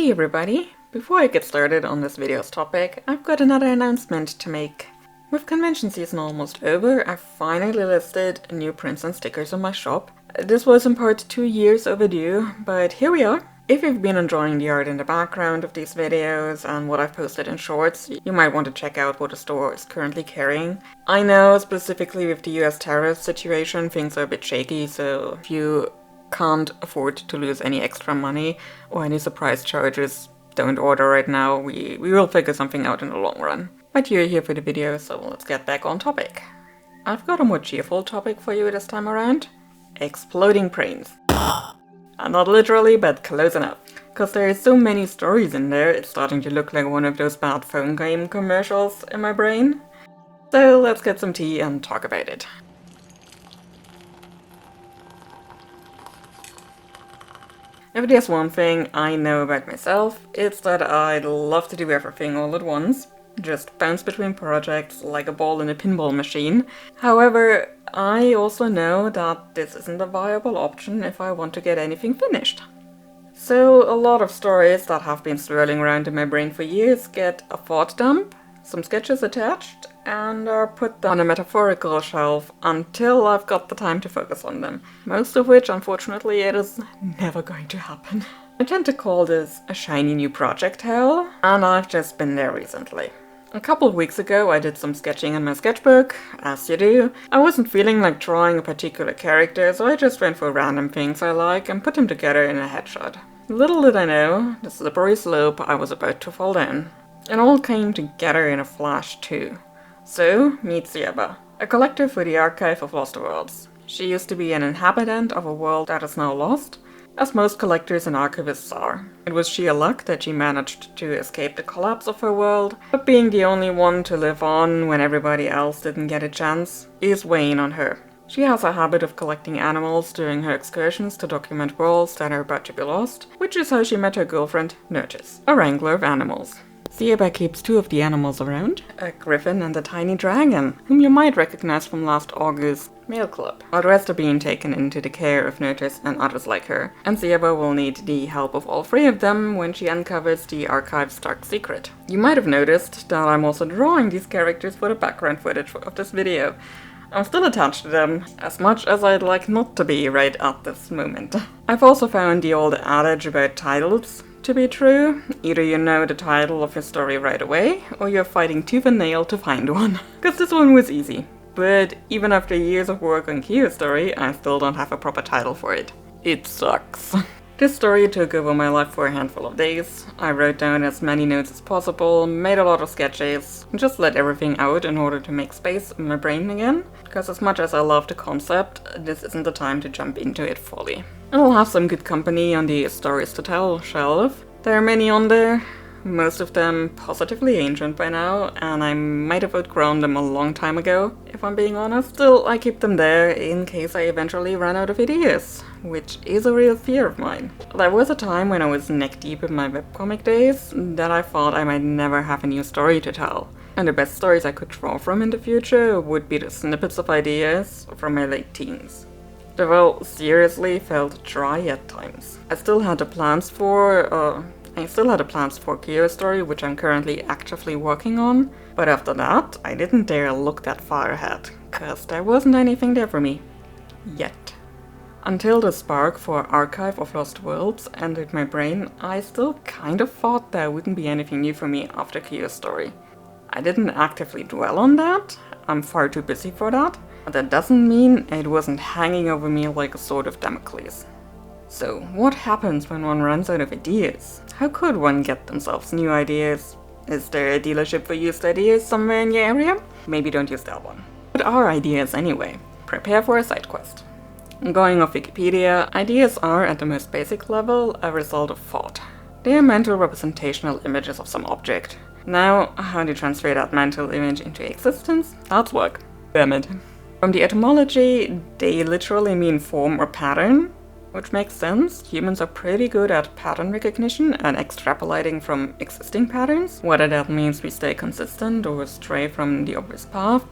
Hey everybody! Before I get started on this video's topic, I've got another announcement to make. With convention season almost over, I finally listed new prints and stickers on my shop. This was in part 2 years overdue, but here we are. If you've been enjoying the art in the background of these videos and what I've posted in shorts, you might want to check out what the store is currently carrying. I know, specifically with the US tariff situation, things are a bit shaky, so if you can't afford to lose any extra money or any surprise charges, don't order right now. We will figure something out in the long run. But you're here for the video, so let's get back on topic. I've got a more cheerful topic for you this time around. Exploding brains. And not literally, but close enough. Cause there are so many stories in there, it's starting to look like one of those bad phone game commercials in my brain. So let's get some tea and talk about it. If there's one thing I know about myself, it's that I'd love to do everything all at once. Just bounce between projects like a ball in a pinball machine. However, I also know that this isn't a viable option if I want to get anything finished. So a lot of stories that have been swirling around in my brain for years get a thought dump, some sketches attached, and are put on a metaphorical shelf until I've got the time to focus on them. Most of which, unfortunately, it is never going to happen. I tend to call this a shiny new project hell, and I've just been there recently. A couple of weeks ago I did some sketching in my sketchbook, as you do. I wasn't feeling like drawing a particular character, so I just went for random things I like and put them together in a headshot. Little did I know, the slippery slope I was about to fall down. It all came together in a flash too. So, meet Sieba, a collector for the Archive of Lost Worlds. She used to be an inhabitant of a world that is now lost, as most collectors and archivists are. It was sheer luck that she managed to escape the collapse of her world, but being the only one to live on when everybody else didn't get a chance is weighing on her. She has a habit of collecting animals during her excursions to document worlds that are about to be lost, which is how she met her girlfriend, Nertis, a wrangler of animals. Sieba keeps 2 of the animals around, a griffin and a tiny dragon, whom you might recognize from last August's Mail Club, while the rest are being taken into the care of Nertis and others like her, and Sieba will need the help of all 3 of them when she uncovers the archive's dark secret. You might have noticed that I'm also drawing these characters for the background footage of this video. I'm still attached to them, as much as I'd like not to be right at this moment. I've also found the old adage about titles to be true. Either you know the title of your story right away, or you're fighting tooth and nail to find one. Cause this one was easy. But even after years of work on Kyo's story, I still don't have a proper title for it. It sucks. This story took over my life for a handful of days. I wrote down as many notes as possible, made a lot of sketches, and just let everything out in order to make space in my brain again. Because as much as I love the concept, this isn't the time to jump into it fully. It'll have some good company on the stories to tell shelf. There are many on there, most of them positively ancient by now, and I might have outgrown them a long time ago, if I'm being honest. Still, I keep them there in case I eventually run out of ideas, which is a real fear of mine. There was a time when I was neck deep in my webcomic days that I thought I might never have a new story to tell. And the best stories I could draw from in the future would be the snippets of ideas from my late teens. The world seriously felt dry at times. I still had the plans for Kyo's story, which I'm currently actively working on, but after that, I didn't dare look that far ahead, cause there wasn't anything there for me. Yet. Until the spark for Archive of Lost Worlds entered my brain, I still kind of thought there wouldn't be anything new for me after Kyo's story. I didn't actively dwell on that, I'm far too busy for that, but that doesn't mean it wasn't hanging over me like a sword of Damocles. So, what happens when one runs out of ideas? How could one get themselves new ideas? Is there a dealership for used ideas somewhere in your area? Maybe don't use that one. What are ideas anyway? Prepare for a side quest. Going off Wikipedia, ideas are, at the most basic level, a result of thought. They are mental representational images of some object. Now, how to transfer that mental image into existence? That's work. Damn it. From the etymology, they literally mean form or pattern, which makes sense. Humans are pretty good at pattern recognition and extrapolating from existing patterns. Whether that means we stay consistent or stray from the obvious path,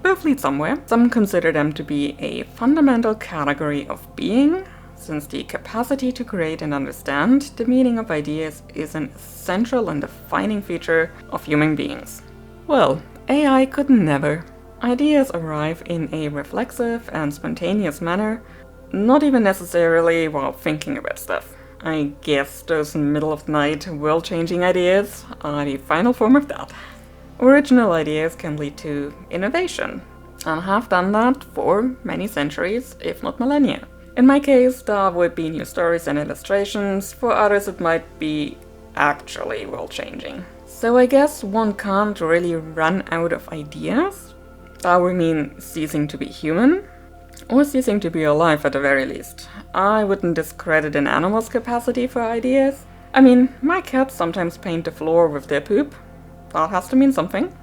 both lead somewhere. Some consider them to be a fundamental category of being, since the capacity to create and understand the meaning of ideas is an essential and defining feature of human beings. Well, AI could never. Ideas arrive in a reflexive and spontaneous manner, not even necessarily while thinking about stuff. I guess those middle-of-the-night world-changing ideas are the final form of that. Original ideas can lead to innovation, and have done that for many centuries, if not millennia. In my case, that would be new stories and illustrations. For others, it might be actually world-changing. So I guess one can't really run out of ideas. That would mean ceasing to be human, or ceasing to be alive at the very least. I wouldn't discredit an animal's capacity for ideas. I mean, my cats sometimes paint the floor with their poop. That has to mean something.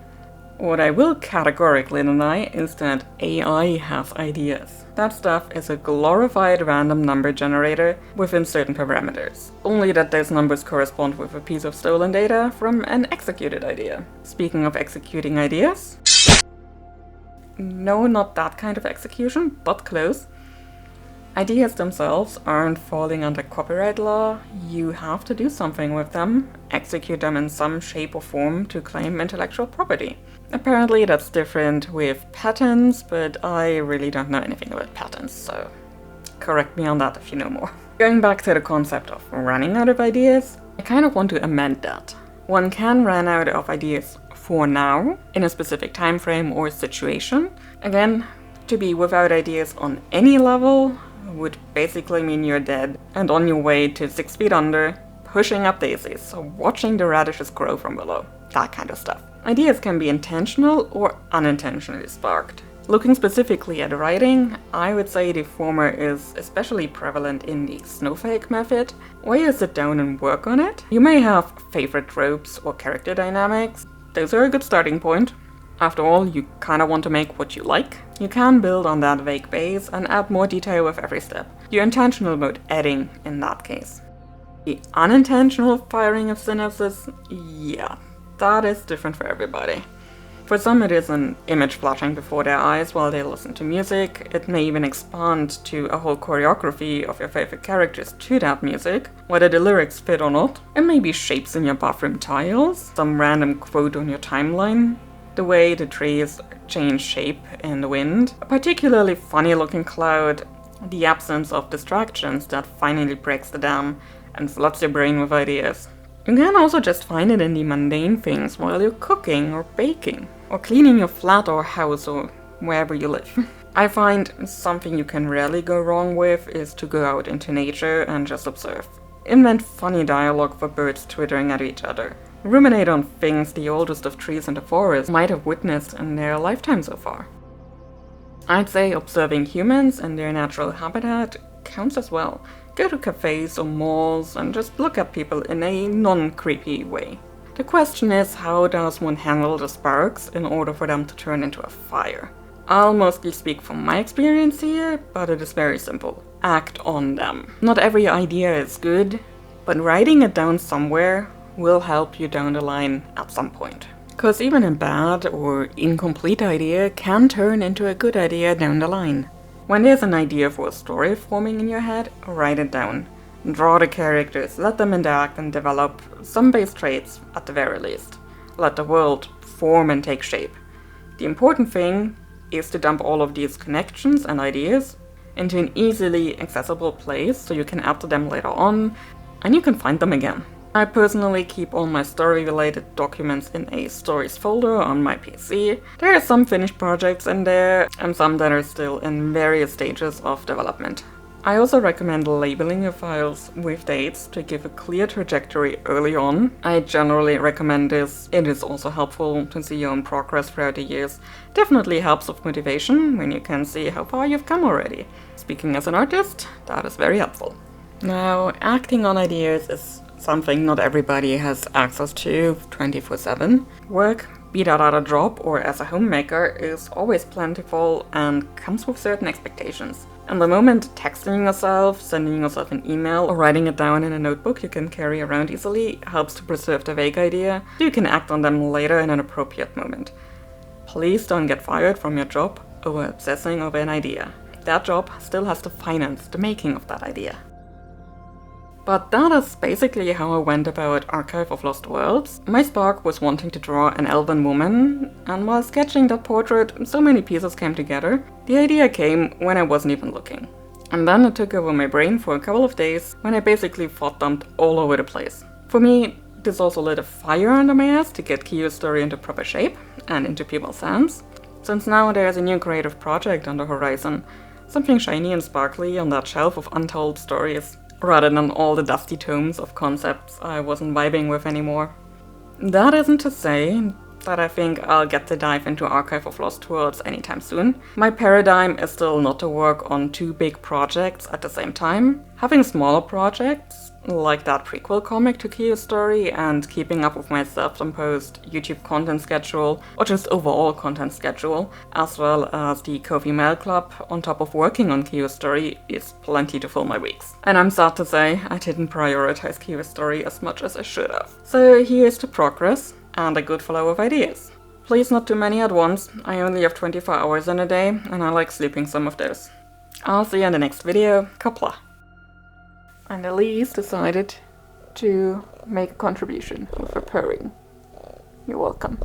What I will categorically deny is that AI has ideas. That stuff is a glorified random number generator within certain parameters. Only that those numbers correspond with a piece of stolen data from an executed idea. Speaking of executing ideas... No, not that kind of execution, but close. Ideas themselves aren't falling under copyright law. You have to do something with them, execute them in some shape or form to claim intellectual property. Apparently that's different with patents, but I really don't know anything about patents, so correct me on that if you know more. Going back to the concept of running out of ideas, I kind of want to amend that. One can run out of ideas for now, in a specific time frame or situation. Again, to be without ideas on any level would basically mean you're dead and on your way to 6 feet under, pushing up daisies, watching the radishes grow from below. That kind of stuff. Ideas can be intentional or unintentionally sparked. Looking specifically at writing, I would say the former is especially prevalent in the snowflake method, where you sit down and work on it. You may have favorite tropes or character dynamics. Those are a good starting point. After all, you kinda want to make what you like. You can build on that vague base and add more detail with every step. You're intentional about adding in that case. The unintentional firing of synapses, yeah, that is different for everybody. For some it is an image flashing before their eyes while they listen to music. It may even expand to a whole choreography of your favorite characters to that music, whether the lyrics fit or not. It may be shapes in your bathroom tiles, some random quote on your timeline, the way the trees change shape in the wind, a particularly funny looking cloud, the absence of distractions that finally breaks the dam and floods your brain with ideas. You can also just find it in the mundane things while you're cooking or baking, or cleaning your flat or house or wherever you live. I find something you can rarely go wrong with is to go out into nature and just observe. Invent funny dialogue for birds twittering at each other. Ruminate on things the oldest of trees in the forest might have witnessed in their lifetime so far. I'd say observing humans and their natural habitat counts as well. Go to cafes or malls and just look at people in a non-creepy way. The question is, how does one handle the sparks in order for them to turn into a fire? I'll mostly speak from my experience here, but it is very simple. Act on them. Not every idea is good, but writing it down somewhere will help you down the line at some point. Because even a bad or incomplete idea can turn into a good idea down the line. When there's an idea for a story forming in your head, write it down. Draw the characters, let them interact and develop some base traits at the very least. Let the world form and take shape. The important thing is to dump all of these connections and ideas into an easily accessible place so you can add to them later on and you can find them again. I personally keep all my story-related documents in a stories folder on my PC. There are some finished projects in there, and some that are still in various stages of development. I also recommend labeling your files with dates to give a clear trajectory early on. I generally recommend this. It is also helpful to see your own progress throughout the years. Definitely helps with motivation when you can see how far you've come already. Speaking as an artist, that is very helpful. Now, acting on ideas is something not everybody has access to 24/7. Work, be that at a job or as a homemaker, is always plentiful and comes with certain expectations. And the moment texting yourself, sending yourself an email, or writing it down in a notebook you can carry around easily helps to preserve the vague idea so you can act on them later in an appropriate moment. Please don't get fired from your job over obsessing over an idea. That job still has to finance the making of that idea. But that is basically how I went about Archive of Lost Worlds. My spark was wanting to draw an elven woman, and while sketching that portrait, so many pieces came together. The idea came when I wasn't even looking. And then it took over my brain for a couple of days, when I basically thought dumped all over the place. For me, this also lit a fire under my ass to get Kyo's story into proper shape, and into people's hands. Since now there's a new creative project on the horizon, something shiny and sparkly on that shelf of untold stories, rather than all the dusty tomes of concepts I wasn't vibing with anymore. That isn't to say that I think I'll get to dive into Archive of Lost Worlds anytime soon. My paradigm is still not to work on 2 big projects at the same time. Having smaller projects, like that prequel comic to Kyo's story, and keeping up with my self-imposed YouTube content schedule, or just overall content schedule, as well as the Ko-fi Mail Club on top of working on Kyo's story, is plenty to fill my weeks. And I'm sad to say, I didn't prioritize Kyo's story as much as I should have. So here's to progress, and a good flow of ideas. Please not too many at once, I only have 24 hours in a day, and I like sleeping some of those. I'll see you in the next video, Kapla. And Elise decided to make a contribution with her purring. You're welcome.